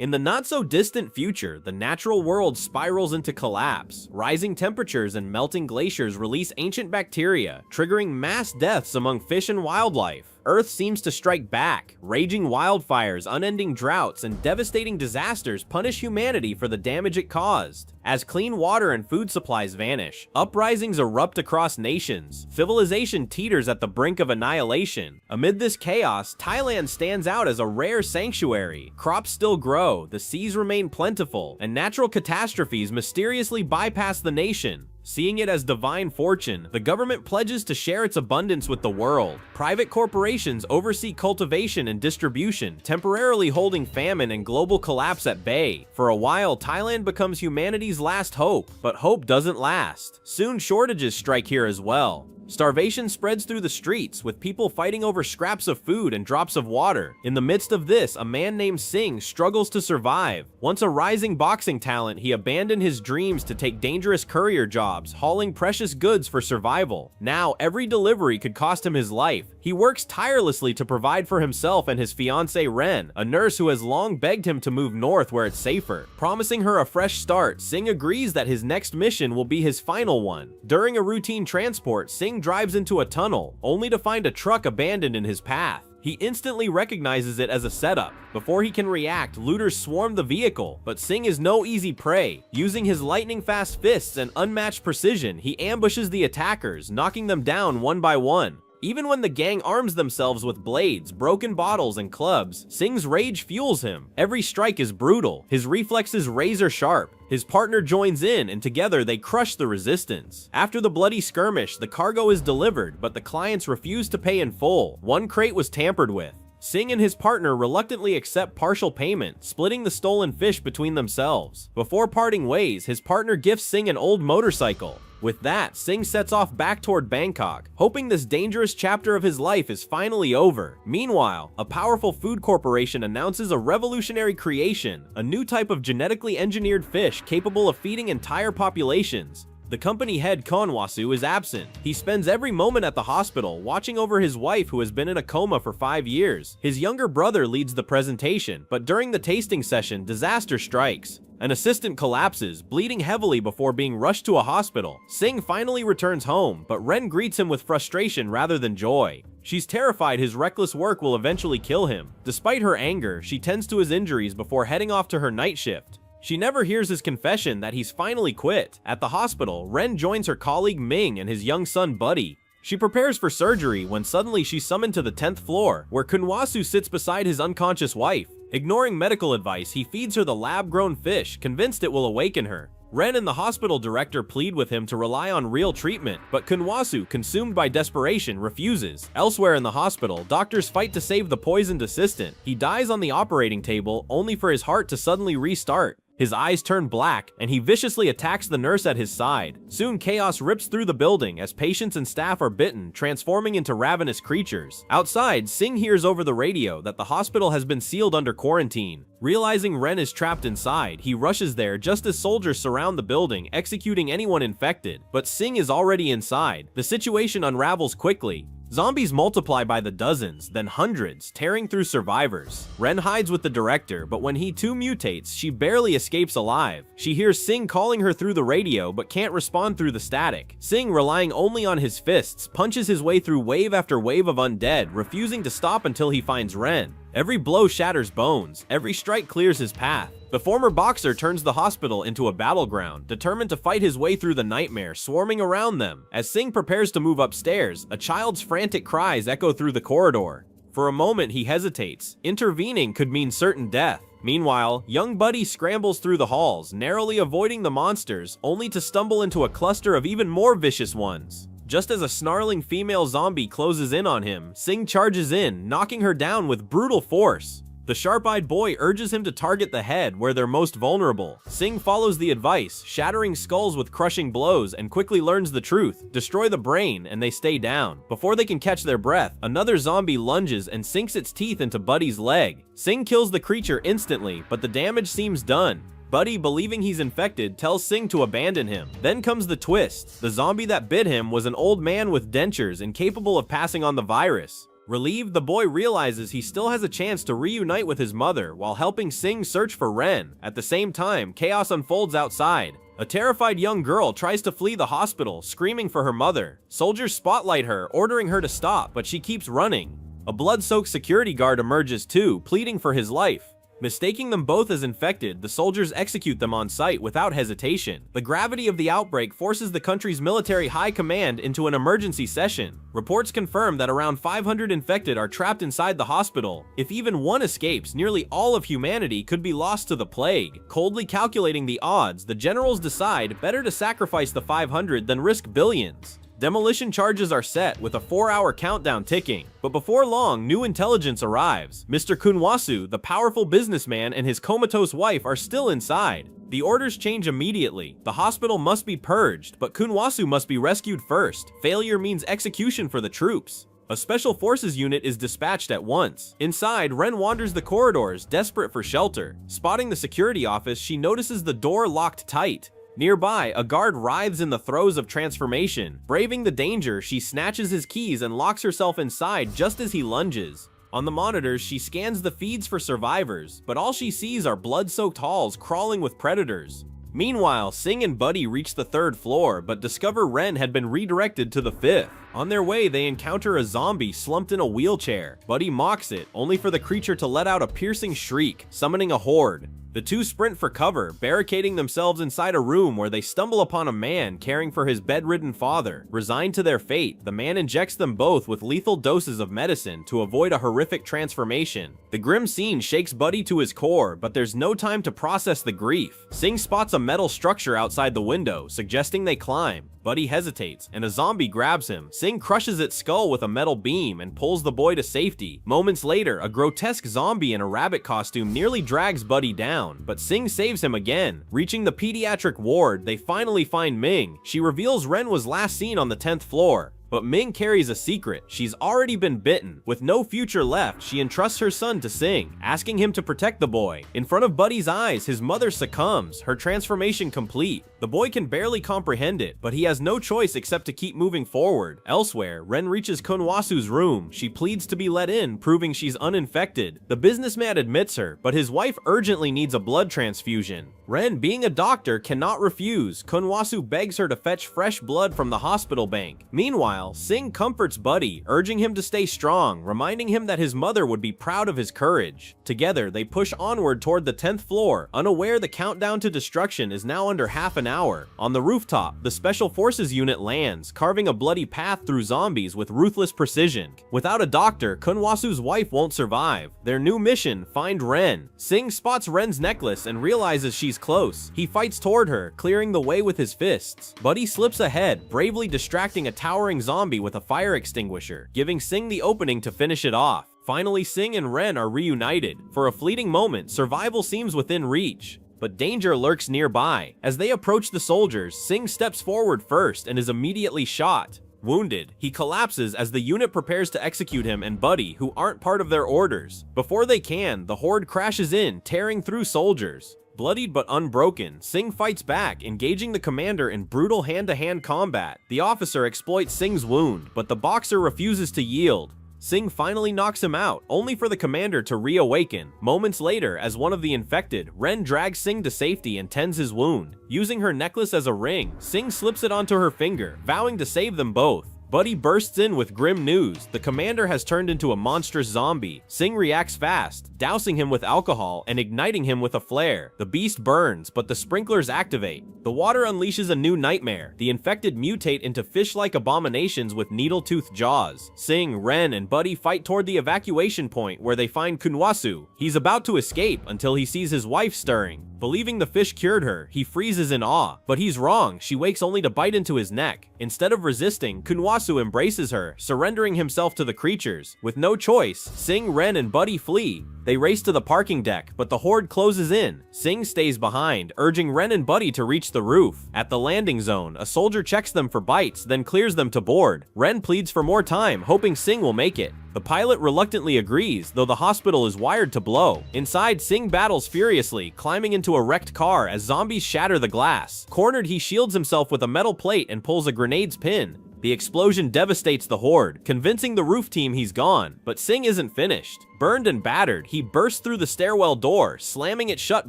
In the not-so-distant future, the natural world spirals into collapse. Rising temperatures and melting glaciers release ancient bacteria, triggering mass deaths among fish and wildlife. Earth seems to strike back. Raging wildfires, unending droughts, and devastating disasters punish humanity for the damage it caused. As clean water and food supplies vanish, uprisings erupt across nations. Civilization teeters at the brink of annihilation. Amid this chaos, Thailand stands out as a rare sanctuary. Crops still grow, the seas remain plentiful, and natural catastrophes mysteriously bypass the nation. Seeing it as divine fortune, the government pledges to share its abundance with the world. Private corporations oversee cultivation and distribution, temporarily holding famine and global collapse at bay. For a while, Thailand becomes humanity's last hope, but hope doesn't last. Soon shortages strike here as well. Starvation spreads through the streets, with people fighting over scraps of food and drops of water. In the midst of this, a man named Singh struggles to survive. Once a rising boxing talent, he abandoned his dreams to take dangerous courier jobs, hauling precious goods for survival. Now, every delivery could cost him his life. He works tirelessly to provide for himself and his fiancée Ren, a nurse who has long begged him to move north where it's safer. Promising her a fresh start, Singh agrees that his next mission will be his final one. During a routine transport, Singh drives into a tunnel, only to find a truck abandoned in his path. He instantly recognizes it as a setup. Before he can react, looters swarm the vehicle, but Singh is no easy prey. Using his lightning-fast fists and unmatched precision, he ambushes the attackers, knocking them down one by one. Even when the gang arms themselves with blades, broken bottles, and clubs, Singh's rage fuels him. Every strike is brutal, his reflexes razor sharp. His partner joins in, and together they crush the resistance. After the bloody skirmish, the cargo is delivered, but the clients refuse to pay in full. One crate was tampered with. Singh and his partner reluctantly accept partial payment, splitting the stolen fish between themselves. Before parting ways, his partner gifts Singh an old motorcycle. With that, Singh sets off back toward Bangkok, hoping this dangerous chapter of his life is finally over. Meanwhile, a powerful food corporation announces a revolutionary creation, a new type of genetically engineered fish capable of feeding entire populations. The company head Konwasu is absent. He spends every moment at the hospital, watching over his wife who has been in a coma for 5 years. His younger brother leads the presentation, but during the tasting session, disaster strikes. An assistant collapses, bleeding heavily before being rushed to a hospital. Singh finally returns home, but Ren greets him with frustration rather than joy. She's terrified his reckless work will eventually kill him. Despite her anger, she tends to his injuries before heading off to her night shift. She never hears his confession that he's finally quit. At the hospital, Ren joins her colleague Ming and his young son Buddy. She prepares for surgery when suddenly she's summoned to the 10th floor, where Kunwasu sits beside his unconscious wife. Ignoring medical advice, he feeds her the lab-grown fish, convinced it will awaken her. Ren and the hospital director plead with him to rely on real treatment, but Kunwasu, consumed by desperation, refuses. Elsewhere in the hospital, doctors fight to save the poisoned assistant. He dies on the operating table, only for his heart to suddenly restart. His eyes turn black, and he viciously attacks the nurse at his side. Soon chaos rips through the building as patients and staff are bitten, transforming into ravenous creatures. Outside, Singh hears over the radio that the hospital has been sealed under quarantine. Realizing Ren is trapped inside, he rushes there just as soldiers surround the building, executing anyone infected. But Singh is already inside. The situation unravels quickly. Zombies multiply by the dozens, then hundreds, tearing through survivors. Ren hides with the director, but when he too mutates, she barely escapes alive. She hears Singh calling her through the radio, but can't respond through the static. Singh, relying only on his fists, punches his way through wave after wave of undead, refusing to stop until he finds Ren. Every blow shatters bones, every strike clears his path. The former boxer turns the hospital into a battleground, determined to fight his way through the nightmare swarming around them. As Singh prepares to move upstairs, a child's frantic cries echo through the corridor. For a moment, he hesitates. Intervening could mean certain death. Meanwhile, young Buddy scrambles through the halls, narrowly avoiding the monsters, only to stumble into a cluster of even more vicious ones. Just as a snarling female zombie closes in on him, Singh charges in, knocking her down with brutal force. The sharp-eyed boy urges him to target the head where they're most vulnerable. Singh follows the advice, shattering skulls with crushing blows, and quickly learns the truth. Destroy the brain, and they stay down. Before they can catch their breath, another zombie lunges and sinks its teeth into Buddy's leg. Singh kills the creature instantly, but the damage seems done. Buddy, believing he's infected, tells Singh to abandon him. Then comes the twist. The zombie that bit him was an old man with dentures, incapable of passing on the virus. Relieved, the boy realizes he still has a chance to reunite with his mother while helping Sing search for Ren. At the same time, chaos unfolds outside. A terrified young girl tries to flee the hospital, screaming for her mother. Soldiers spotlight her, ordering her to stop, but she keeps running. A blood-soaked security guard emerges too, pleading for his life. Mistaking them both as infected, the soldiers execute them on sight without hesitation. The gravity of the outbreak forces the country's military high command into an emergency session. Reports confirm that around 500 infected are trapped inside the hospital. If even one escapes, nearly all of humanity could be lost to the plague. Coldly calculating the odds, the generals decide better to sacrifice the 500 than risk billions. Demolition charges are set, with a 4-hour countdown ticking. But before long, new intelligence arrives. Mr. Kunwasu, the powerful businessman, and his comatose wife are still inside. The orders change immediately. The hospital must be purged, but Kunwasu must be rescued first. Failure means execution for the troops. A special forces unit is dispatched at once. Inside, Ren wanders the corridors, desperate for shelter. Spotting the security office, she notices the door locked tight. Nearby, a guard writhes in the throes of transformation. Braving the danger, she snatches his keys and locks herself inside just as he lunges. On the monitors, she scans the feeds for survivors, but all she sees are blood-soaked halls crawling with predators. Meanwhile, Sing and Buddy reach the 3rd floor, but discover Ren had been redirected to the 5th. On their way, they encounter a zombie slumped in a wheelchair. Buddy mocks it, only for the creature to let out a piercing shriek, summoning a horde. The two sprint for cover, barricading themselves inside a room where they stumble upon a man caring for his bedridden father. Resigned to their fate, the man injects them both with lethal doses of medicine to avoid a horrific transformation. The grim scene shakes Buddy to his core, but there's no time to process the grief. Sing spots a metal structure outside the window, suggesting they climb. Buddy hesitates, and a zombie grabs him. Sing crushes its skull with a metal beam and pulls the boy to safety. Moments later, a grotesque zombie in a rabbit costume nearly drags Buddy down, but Sing saves him again. Reaching the pediatric ward, they finally find Ming. She reveals Ren was last seen on the 10th floor. But Ming carries a secret. She's already been bitten. With no future left, she entrusts her son to Sing, asking him to protect the boy. In front of Buddy's eyes, his mother succumbs, her transformation complete. The boy can barely comprehend it, but he has no choice except to keep moving forward. Elsewhere, Ren reaches Kunwasu's room. She pleads to be let in, proving she's uninfected. The businessman admits her, but his wife urgently needs a blood transfusion. Ren, being a doctor, cannot refuse. Kunwasu begs her to fetch fresh blood from the hospital bank. Meanwhile, Sing comforts Buddy, urging him to stay strong, reminding him that his mother would be proud of his courage. Together, they push onward toward the 10th floor, unaware the countdown to destruction is now under half an hour. On the rooftop, the Special Forces unit lands, carving a bloody path through zombies with ruthless precision. Without a doctor, Kunwasu's wife won't survive. Their new mission, find Ren. Sing spots Ren's necklace and realizes she's close. He fights toward her, clearing the way with his fists. Buddy slips ahead, bravely distracting a towering zombie with a fire extinguisher, giving Sing the opening to finish it off. Finally, Sing and Ren are reunited. For a fleeting moment, survival seems within reach. But danger lurks nearby. As they approach the soldiers, Sing steps forward first and is immediately shot. Wounded, he collapses as the unit prepares to execute him and Buddy, who aren't part of their orders. Before they can, the horde crashes in, tearing through soldiers. Bloodied but unbroken, Sing fights back, engaging the commander in brutal hand-to-hand combat. The officer exploits Sing's wound, but the boxer refuses to yield. Sing finally knocks him out, only for the commander to reawaken. Moments later, as one of the infected, Ren drags Sing to safety and tends his wound. Using her necklace as a ring, Sing slips it onto her finger, vowing to save them both. Buddy bursts in with grim news. The commander has turned into a monstrous zombie. Sing reacts fast, dousing him with alcohol and igniting him with a flare. The beast burns, but the sprinklers activate. The water unleashes a new nightmare. The infected mutate into fish-like abominations with needle-toothed jaws. Sing, Ren, and Buddy fight toward the evacuation point where they find Kunwasu. He's about to escape until he sees his wife stirring. Believing the fish cured her, he freezes in awe. But he's wrong, she wakes only to bite into his neck. Instead of resisting, Kunwasu embraces her, surrendering himself to the creatures. With no choice, Sing, Ren, and Buddy flee. They race to the parking deck, but the horde closes in. Sing stays behind, urging Ren and Buddy to reach the roof. At the landing zone, a soldier checks them for bites, then clears them to board. Ren pleads for more time, hoping Sing will make it. The pilot reluctantly agrees, though the hospital is wired to blow. Inside, Sing battles furiously, climbing into a wrecked car as zombies shatter the glass. Cornered, he shields himself with a metal plate and pulls a grenade's pin. The explosion devastates the Horde, convincing the roof team he's gone, but Singh isn't finished. Burned and battered, he bursts through the stairwell door, slamming it shut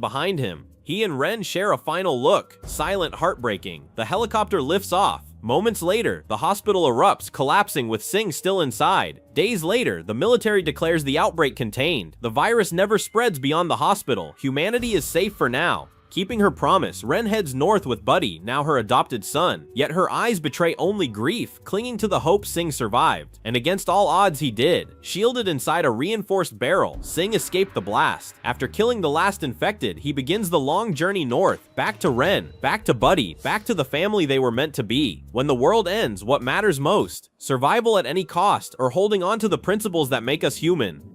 behind him. He and Ren share a final look, silent, heartbreaking. The helicopter lifts off. Moments later, the hospital erupts, collapsing with Singh still inside. Days later, the military declares the outbreak contained. The virus never spreads beyond the hospital. Humanity is safe for now. Keeping her promise, Ren heads north with Buddy, now her adopted son. Yet her eyes betray only grief, clinging to the hope Singh survived. And against all odds he did. Shielded inside a reinforced barrel, Singh escaped the blast. After killing the last infected, he begins the long journey north, back to Ren, back to Buddy, back to the family they were meant to be. When the world ends, what matters most? Survival at any cost, or holding on to the principles that make us human?